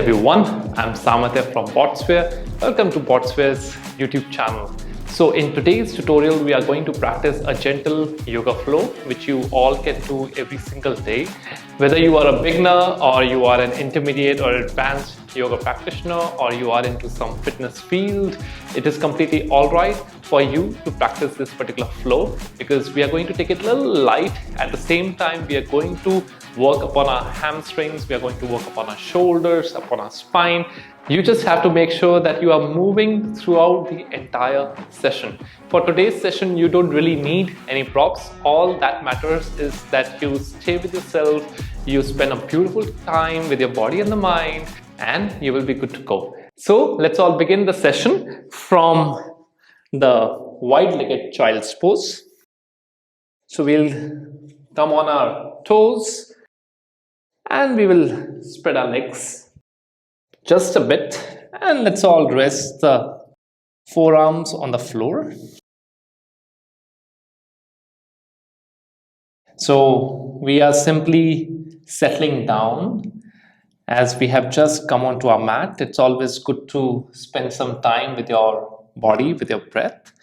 everyone, I'm Samatya from Bodsphere. Welcome to Bodsphere's YouTube channel. So in today's tutorial, we are going to practice a gentle yoga flow, which you all can do every single day. Whether you are a beginner or you are an intermediate or advanced yoga practitioner or you are into some fitness field, it is completely all right for you to practice this particular flow because we are going to take it a little light. At the same time, we are going to work upon our hamstrings, we are going to work upon our shoulders, upon our spine. You just have to make sure that you are moving throughout the entire session. For today's session, you don't really need any props. All that matters is that you stay with yourself, you spend a beautiful time with your body and the mind, and you will be good to go. So let's all begin the session from the wide-legged child's pose. So we'll come on our toes and we will spread our legs just a bit, and let's all rest the forearms on the floor. So we are simply settling down as we have just come onto our mat. It's always good to spend some time with your body, with your breath.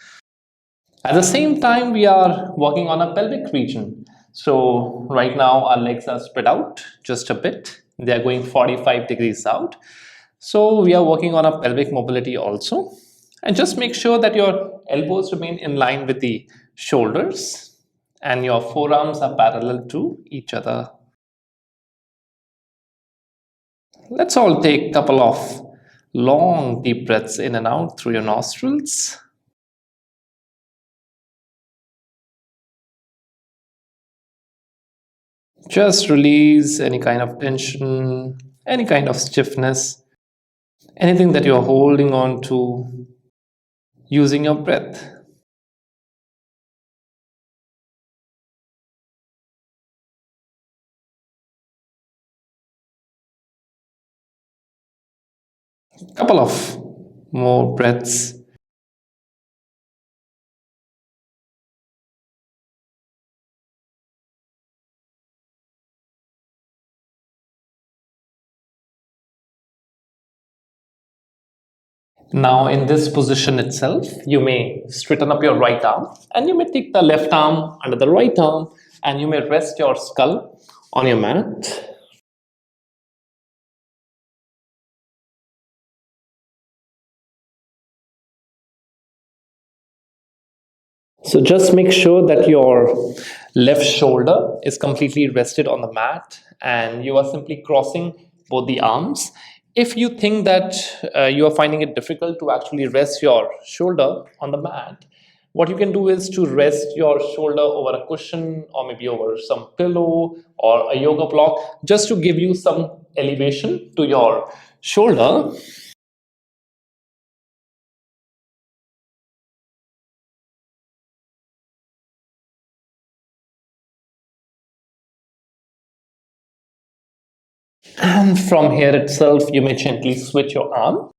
At the same time, we are working on a pelvic region. So right now our legs are spread out just a bit. They are going 45 degrees out. So we are working on a pelvic mobility also. And just make sure that your elbows remain in line with the shoulders and your forearms are parallel to each other. Let's all take a couple of long deep breaths in and out through your nostrils. Just release any kind of tension, any kind of stiffness, anything that you're holding on to using your breath. A couple of more breaths. Now in this position itself, you may straighten up your right arm and you may take the left arm under the right arm and you may rest your skull on your mat. So just make sure that your left shoulder is completely rested on the mat and you are simply crossing both the arms. If you think that you are finding it difficult to actually rest your shoulder on the mat, what you can do is to rest your shoulder over a cushion or maybe over some pillow or a yoga block just to give you some elevation to your shoulder. And from here itself, you may gently switch your arm.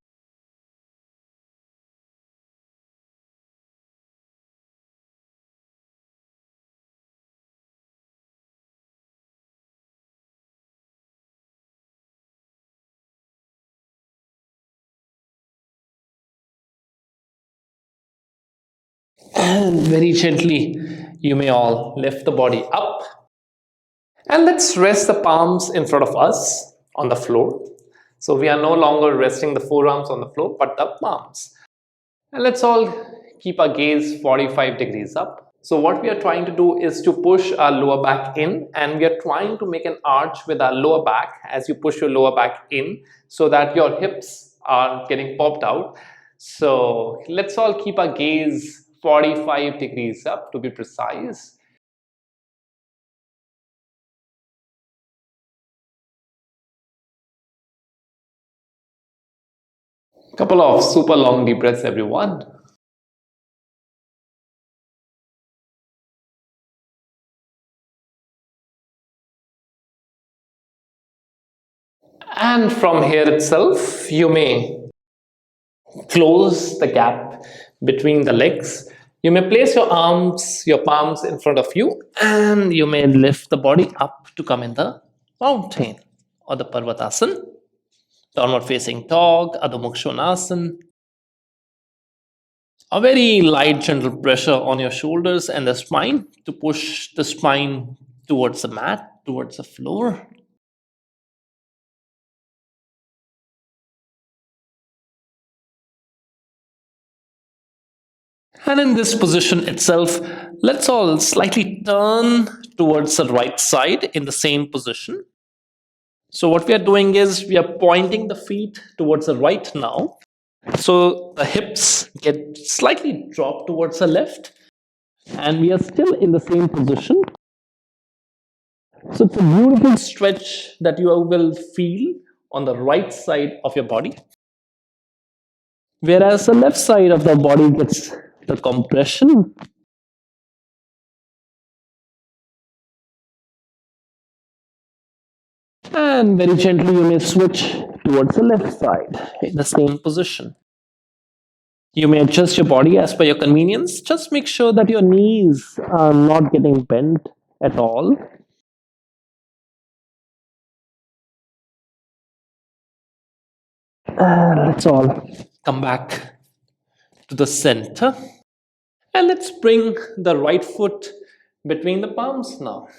And very gently, you may all lift the body up. And let's rest the palms in front of us on the floor. So we are no longer resting the forearms on the floor, but the palms. And let's all keep our gaze 45 degrees up. So what we are trying to do is to push our lower back in, and we are trying to make an arch with our lower back as you push your lower back in so that your hips are getting popped out. So let's all keep our gaze 45 degrees up to be precise. Couple of super long deep breaths, everyone. And from here itself, you may close the gap between the legs. You may place your arms, your palms in front of you, and you may lift the body up to come in the mountain or the Parvatasana. downward facing dog, Adho Mukha Svanasana. A very light, gentle pressure on your shoulders and the spine to push the spine towards the mat, towards the floor. And in this position itself, let's all slightly turn towards the right side in the same position. So what we are doing is we are pointing the feet towards the right now. So the hips get slightly dropped towards the left, and we are still in the same position. So it's a beautiful stretch that you will feel on the right side of your body, whereas the left side of the body gets the compression. And very gently you may switch towards the left side in the same position. You may adjust your body as per your convenience. Just make sure that your knees are not getting bent at all. And let's all come back to the center. And let's bring the right foot between the palms now.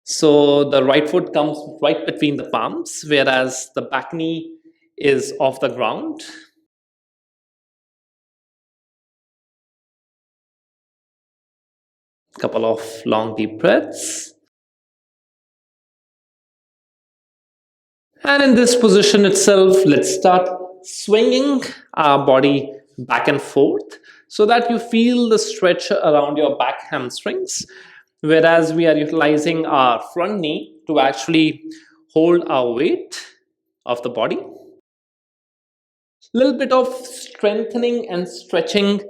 So the right foot comes right between the palms, whereas the back knee is off the ground. Couple of long deep breaths. And in this position itself, let's start swinging our body back and forth so that you feel the stretch around your back hamstrings, whereas we are utilizing our front knee to actually hold our weight of the body. Little bit of strengthening and stretching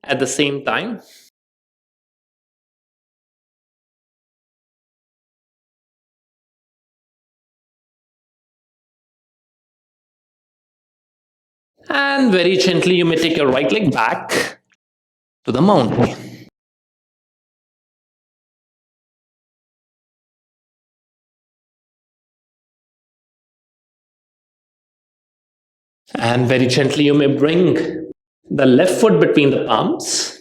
at the same time. And very gently you may take your right leg back to the mountain. And very gently you may bring the left foot between the palms.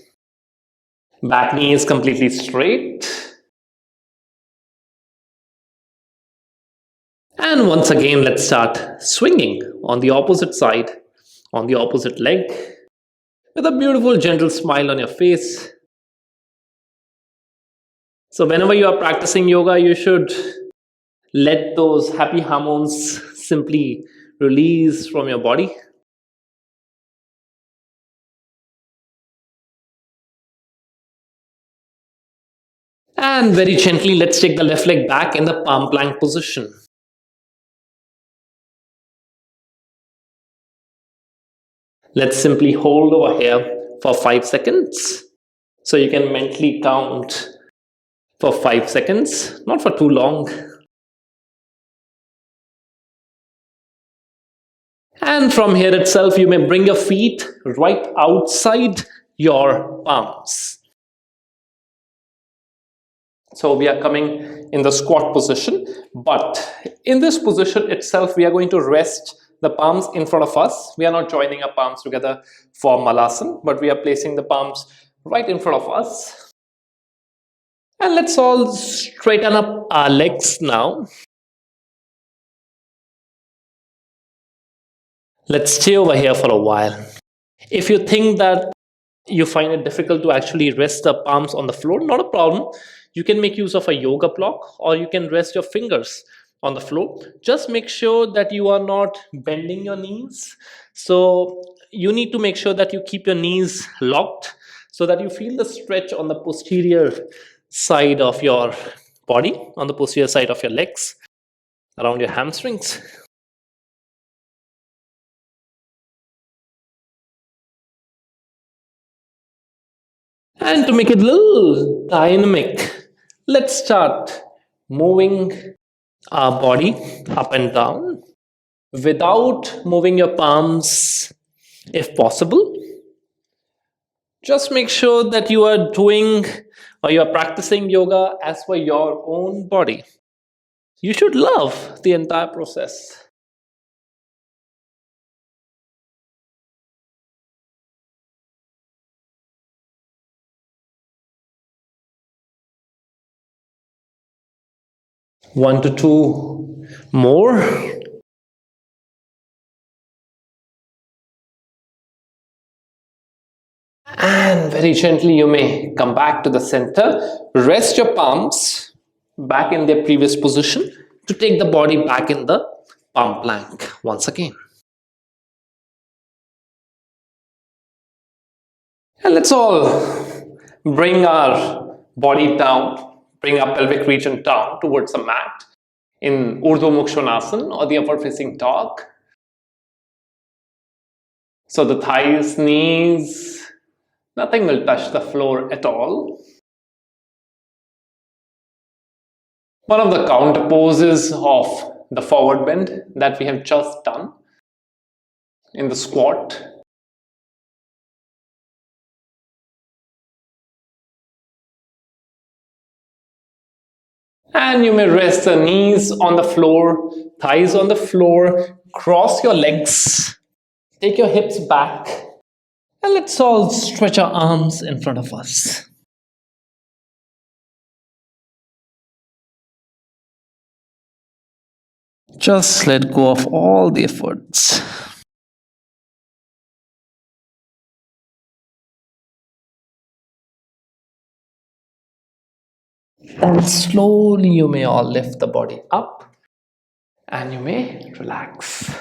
Back knee is completely straight. And once again, let's start swinging on the opposite side, on the opposite leg, with a beautiful gentle smile on your face. So whenever you are practicing yoga, you should let those happy hormones simply release from your body. And very gently, let's take the left leg back in the palm plank position. Let's simply hold over here for 5 seconds. So you can mentally count for 5 seconds, not for too long. And from here itself, you may bring your feet right outside your palms. So we are coming in the squat position, but in this position itself, we are going to rest the palms in front of us. We are not joining our palms together for Malasana, but we are placing the palms right in front of us. And let's all straighten up our legs now. Let's stay over here for a while. If you think that you find it difficult to actually rest the palms on the floor, not a problem. You can make use of a yoga block, or you can rest your fingers on the floor. Just make sure that you are not bending your knees. So you need to make sure that you keep your knees locked so that you feel the stretch on the posterior side of your body, on the posterior side of your legs, around your hamstrings. And to make it a little dynamic, let's start moving our body up and down without moving your palms if possible. Just make sure that you are doing or you are practicing yoga as per your own body. You should love the entire process. One to two more. And very gently you may come back to the center. Rest your palms back in their previous position to take the body back in the palm plank once again. And let's all bring our body down, bring our pelvic region down towards the mat in Urdhva Mukha Svanasana or the upward facing dog. So the thighs, knees, nothing will touch the floor at all. One of the counter poses of the forward bend that we have just done in the squat. And you may rest the knees on the floor, thighs on the floor, cross your legs, take your hips back, and let's all stretch our arms in front of us. Just let go of all the efforts. And slowly you may all lift the body up and you may relax.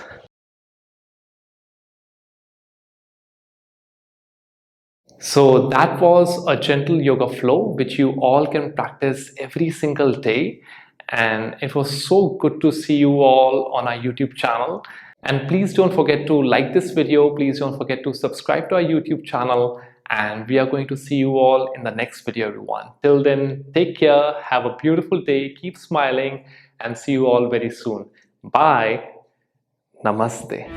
So that was a gentle yoga flow which you all can practice every single day, and it was so good to see you all on our YouTube channel. And please don't forget to like this video, please don't forget to subscribe to our YouTube channel, and we are going to see you all in the next video, everyone. Till then, take care, have a beautiful day, keep smiling, and see you all very soon. Bye. Namaste.